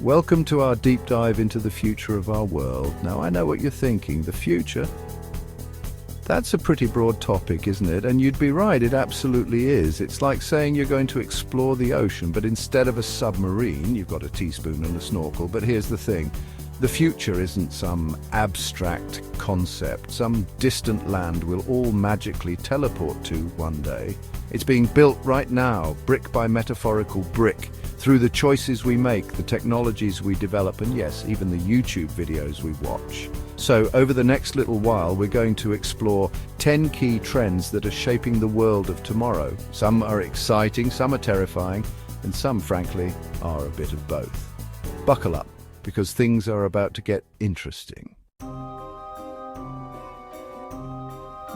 Welcome to our deep dive into the future of our world. Now, I know what you're thinking. The future? That's a pretty broad topic, isn't it? And you'd be right, it absolutely is. It's like saying you're going to explore the ocean, but instead of a submarine, you've got a teaspoon and a snorkel. But here's the thing. The future isn't some abstract concept, some distant land we'll all magically teleport to one day. It's being built right now, brick by metaphorical brick, through the choices we make, the technologies we develop, and yes, even the YouTube videos we watch. So over the next little while, we're going to explore 10 key trends that are shaping the world of tomorrow. Some are exciting, some are terrifying, and some, frankly, are a bit of both. Buckle up, because things are about to get interesting.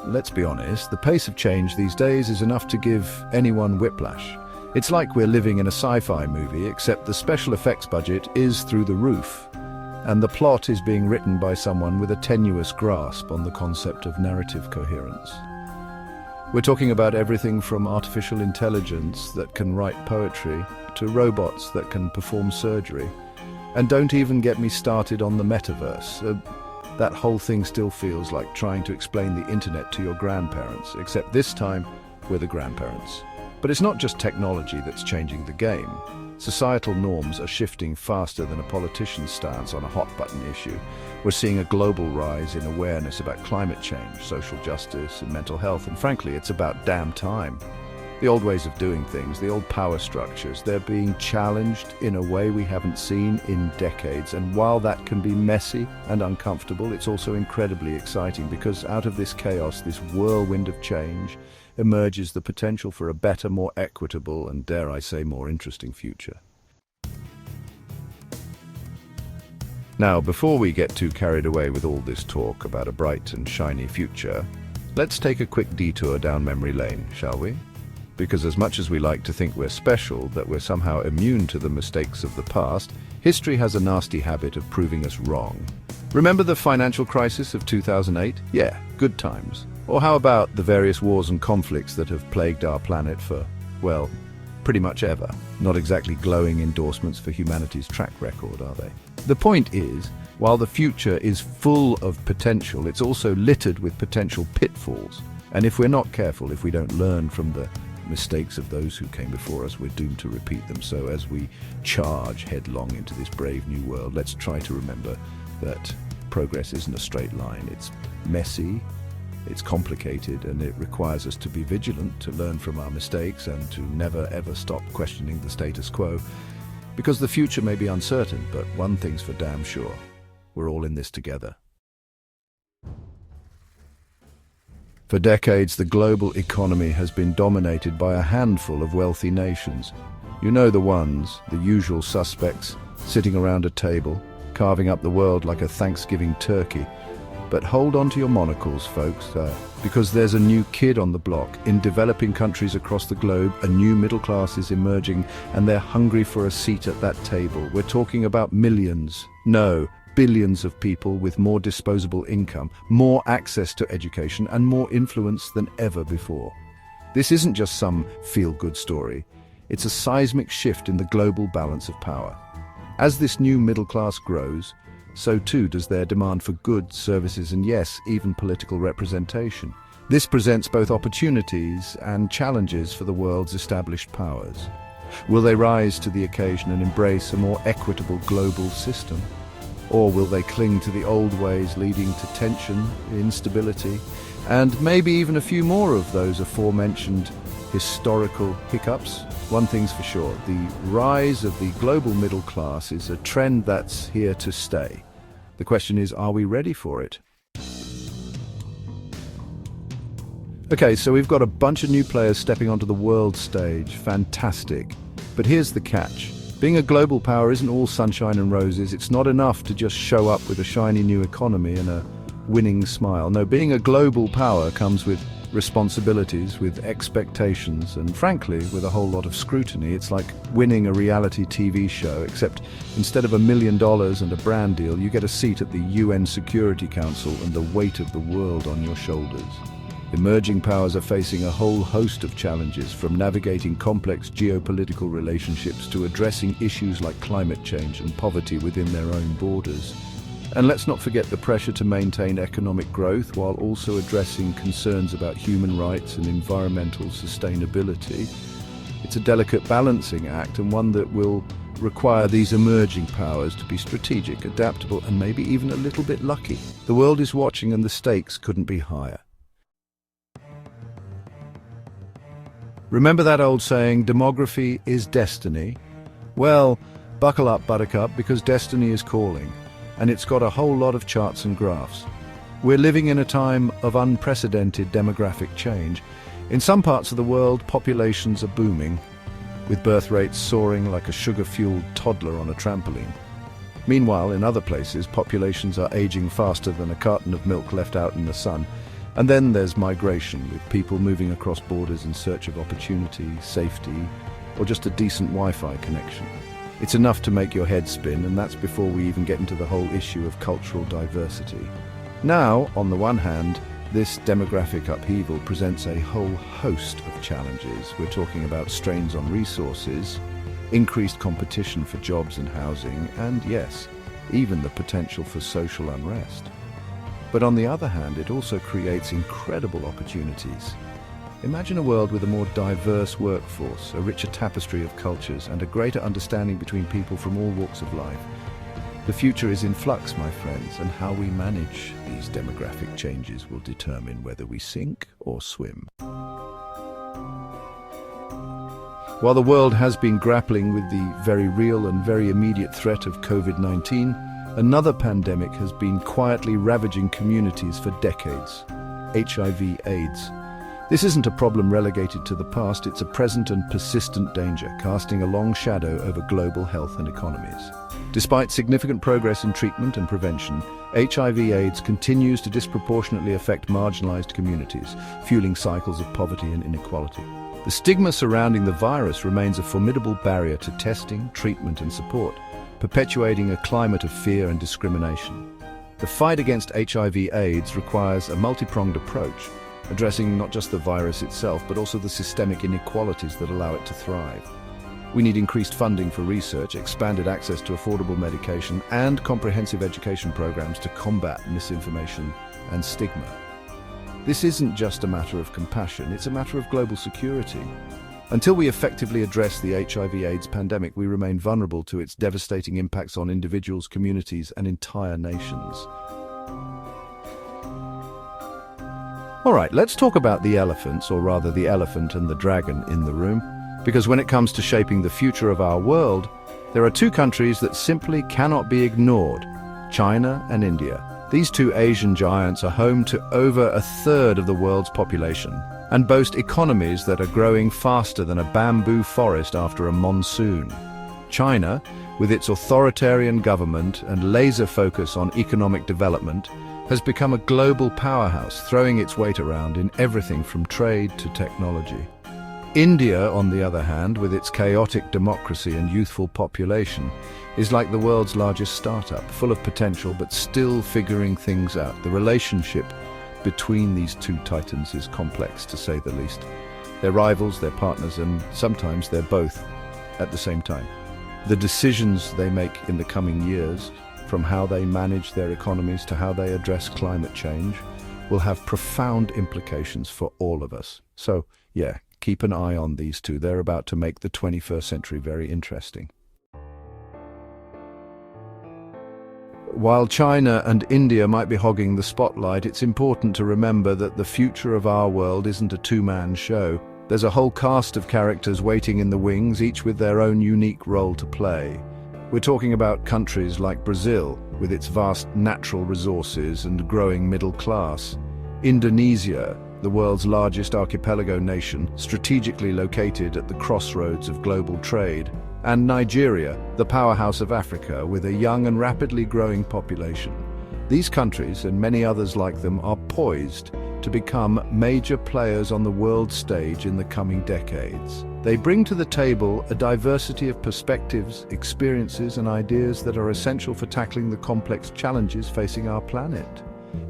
Let's be honest, the pace of change these days is enough to give anyone whiplash. It's like we're living in a sci-fi movie, except the special effects budget is through the roof, and the plot is being written by someone with a tenuous grasp on the concept of narrative coherence. We're talking about everything from artificial intelligence that can write poetry to robots that can perform surgery. And don't even get me started on the metaverse. That whole thing still feels like trying to explain the internet to your grandparents, except this time we're the grandparents. But it's not just technology that's changing the game. Societal norms are shifting faster than a politician's stance on a hot-button issue. We're seeing a global rise in awareness about climate change, social justice, and mental health, and frankly, it's about damn time. The old ways of doing things, the old power structures, they're being challenged in a way we haven't seen in decades. And while that can be messy and uncomfortable, it's also incredibly exciting because out of this chaos, this whirlwind of change, emerges the potential for a better, more equitable, and dare I say, more interesting future. Now, before we get too carried away with all this talk about a bright and shiny future, let's take a quick detour down memory lane, shall we? Because as much as we like to think we're special, that we're somehow immune to the mistakes of the past, history has a nasty habit of proving us wrong. Remember the financial crisis of 2008? Yeah, good times. Or how about the various wars and conflicts that have plagued our planet for, well, pretty much ever? Not exactly glowing endorsements for humanity's track record, are they? The point is, while the future is full of potential, it's also littered with potential pitfalls. And if we're not careful, if we don't learn from the mistakes of those who came before us, we're doomed to repeat them. So as we charge headlong into this brave new world, let's try to remember that progress isn't a straight line. It's messy, it's complicated, and it requires us to be vigilant, to learn from our mistakes, and to never ever stop questioning the status quo. Because the future may be uncertain, but one thing's for damn sure. We're all in this together. For decades, the global economy has been dominated by a handful of wealthy nations. You know the ones, the usual suspects, sitting around a table, carving up the world like a Thanksgiving turkey. But hold on to your monocles, folks, because there's a new kid on the block. In developing countries across the globe, a new middle class is emerging, and they're hungry for a seat at that table. We're talking about millions, no, billions of people with more disposable income, more access to education, and more influence than ever before. This isn't just some feel-good story. It's a seismic shift in the global balance of power. As this new middle class grows, so too does their demand for goods, services, and yes, even political representation. This presents both opportunities and challenges for the world's established powers. Will they rise to the occasion and embrace a more equitable global system? Or will they cling to the old ways, leading to tension, instability, and maybe even a few more of those aforementioned historical hiccups? One thing's for sure, the rise of the global middle class is a trend that's here to stay. The question is, are we ready for it? Okay, so we've got a bunch of new players stepping onto the world stage. Fantastic. But here's the catch. Being a global power isn't all sunshine and roses. It's not enough to just show up with a shiny new economy and a winning smile. No, being a global power comes with responsibilities, with expectations, and frankly, with a whole lot of scrutiny. It's like winning a reality TV show, except instead of $1 million and a brand deal, you get a seat at the UN Security Council and the weight of the world on your shoulders. Emerging powers are facing a whole host of challenges, from navigating complex geopolitical relationships to addressing issues like climate change and poverty within their own borders. And let's not forget the pressure to maintain economic growth while also addressing concerns about human rights and environmental sustainability. It's a delicate balancing act, and one that will require these emerging powers to be strategic, adaptable, and maybe even a little bit lucky. The world is watching, and the stakes couldn't be higher. Remember that old saying, demography is destiny? Well, buckle up, Buttercup, because destiny is calling, and it's got a whole lot of charts and graphs. We're living in a time of unprecedented demographic change. In some parts of the world, populations are booming, with birth rates soaring like a sugar-fueled toddler on a trampoline. Meanwhile, in other places, populations are aging faster than a carton of milk left out in the sun. And then there's migration, with people moving across borders in search of opportunity, safety, or just a decent Wi-Fi connection. It's enough to make your head spin, and that's before we even get into the whole issue of cultural diversity. Now, on the one hand, this demographic upheaval presents a whole host of challenges. We're talking about strains on resources, increased competition for jobs and housing, and yes, even the potential for social unrest. But on the other hand, it also creates incredible opportunities. Imagine a world with a more diverse workforce, a richer tapestry of cultures, and a greater understanding between people from all walks of life. The future is in flux, my friends, and how we manage these demographic changes will determine whether we sink or swim. While the world has been grappling with the very real and very immediate threat of COVID-19, another pandemic has been quietly ravaging communities for decades: HIV/AIDS. This isn't a problem relegated to the past, it's a present and persistent danger, casting a long shadow over global health and economies. Despite significant progress in treatment and prevention, HIV/AIDS continues to disproportionately affect marginalized communities, fueling cycles of poverty and inequality. The stigma surrounding the virus remains a formidable barrier to testing, treatment, and support, perpetuating a climate of fear and discrimination. The fight against HIV/AIDS requires a multi-pronged approach, addressing not just the virus itself, but also the systemic inequalities that allow it to thrive. We need increased funding for research, expanded access to affordable medication, and comprehensive education programs to combat misinformation and stigma. This isn't just a matter of compassion, it's a matter of global security. Until we effectively address the HIV/AIDS pandemic, we remain vulnerable to its devastating impacts on individuals, communities, and entire nations. All right, let's talk about the elephants, or rather the elephant and the dragon in the room. Because when it comes to shaping the future of our world, there are two countries that simply cannot be ignored: China and India. These two Asian giants are home to over a third of the world's population and boast economies that are growing faster than a bamboo forest after a monsoon. China, with its authoritarian government and laser focus on economic development, has become a global powerhouse, throwing its weight around in everything from trade to technology. India, on the other hand, with its chaotic democracy and youthful population, is like the world's largest startup, full of potential but still figuring things out. The relationship between these two titans is complex, to say the least. They're rivals, they're partners, and sometimes they're both at the same time. The decisions they make in the coming years, from how they manage their economies to how they address climate change, will have profound implications for all of us. So, yeah, keep an eye on these two. They're about to make the 21st century very interesting. While China and India might be hogging the spotlight, it's important to remember that the future of our world isn't a two-man show. There's a whole cast of characters waiting in the wings, each with their own unique role to play. We're talking about countries like Brazil, with its vast natural resources and growing middle class. Indonesia, the world's largest archipelago nation, strategically located at the crossroads of global trade. And Nigeria, the powerhouse of Africa, with a young and rapidly growing population. These countries, and many others like them, are poised to become major players on the world stage in the coming decades. They bring to the table a diversity of perspectives, experiences, and ideas that are essential for tackling the complex challenges facing our planet.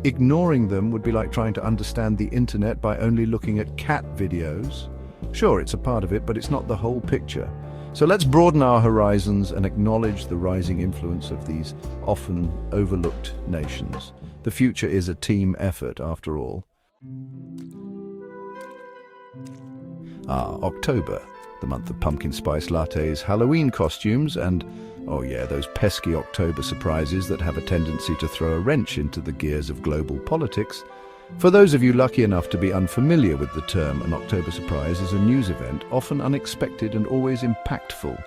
Ignoring them would be like trying to understand the internet by only looking at cat videos. Sure, it's a part of it, but it's not the whole picture. So let's broaden our horizons and acknowledge the rising influence of these often overlooked nations. The future is a team effort, after all. October, the month of pumpkin spice lattes, Halloween costumes, and, oh yeah, those pesky October surprises that have a tendency to throw a wrench into the gears of global politics. For those of you lucky enough to be unfamiliar with the term, an October surprise is a news event, often unexpected and always impactful,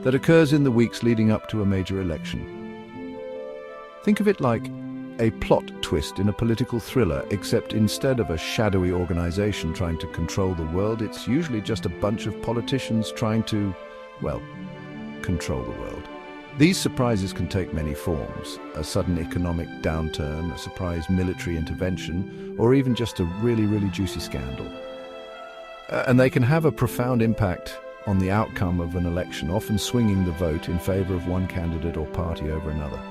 that occurs in the weeks leading up to a major election. Think of it like a plot twist in a political thriller, except instead of a shadowy organization trying to control the world, it's usually just a bunch of politicians trying to, well, control the world. These surprises can take many forms: a sudden economic downturn, a surprise military intervention, or even just a really juicy scandal. And they can have a profound impact on the outcome of an election, often swinging the vote in favor of one candidate or party over another.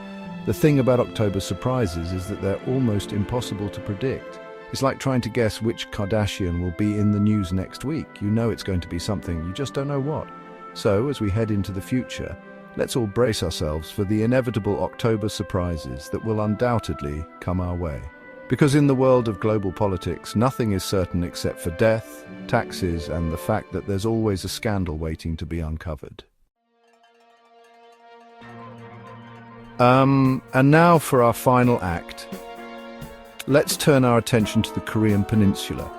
The thing about October surprises is that they're almost impossible to predict. It's like trying to guess which Kardashian will be in the news next week. You know it's going to be something, you just don't know what. So, as we head into the future, let's all brace ourselves for the inevitable October surprises that will undoubtedly come our way. Because in the world of global politics, nothing is certain except for death, taxes, and the fact that there's always a scandal waiting to be uncovered. And now for our final act. Let's turn our attention to the Korean Peninsula,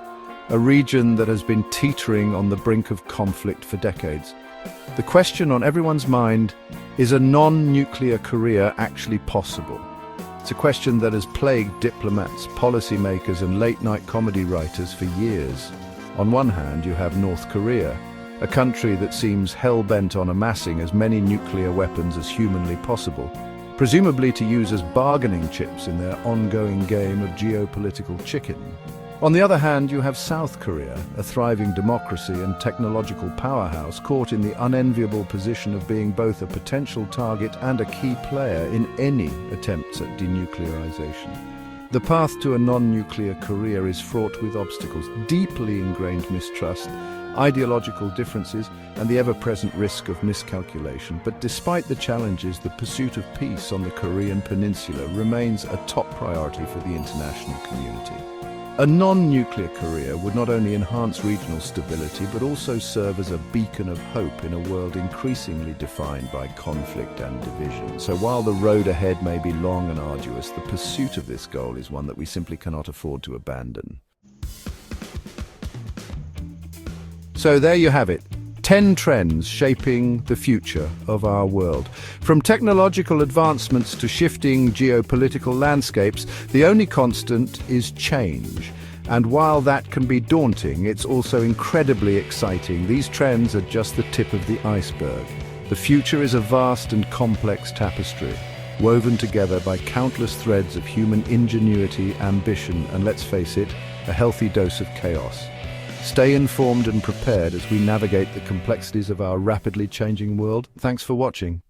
a region that has been teetering on the brink of conflict for decades. The question on everyone's mind, is a non-nuclear Korea actually possible? It's a question that has plagued diplomats, policymakers, and late-night comedy writers for years. On one hand, you have North Korea, a country that seems hell-bent on amassing as many nuclear weapons as humanly possible, presumably to use as bargaining chips in their ongoing game of geopolitical chicken. On the other hand, you have South Korea, a thriving democracy and technological powerhouse caught in the unenviable position of being both a potential target and a key player in any attempts at denuclearization. The path to a non-nuclear Korea is fraught with obstacles, deeply ingrained mistrust, ideological differences, and the ever-present risk of miscalculation. But despite the challenges, the pursuit of peace on the Korean Peninsula remains a top priority for the international community. A non-nuclear Korea would not only enhance regional stability, but also serve as a beacon of hope in a world increasingly defined by conflict and division. So while the road ahead may be long and arduous, the pursuit of this goal is one that we simply cannot afford to abandon. So there you have it. 10 trends shaping the future of our world. From technological advancements to shifting geopolitical landscapes, the only constant is change. And while that can be daunting, it's also incredibly exciting. These trends are just the tip of the iceberg. The future is a vast and complex tapestry, woven together by countless threads of human ingenuity, ambition, and let's face it, a healthy dose of chaos. Stay informed and prepared as we navigate the complexities of our rapidly changing world. Thanks for watching.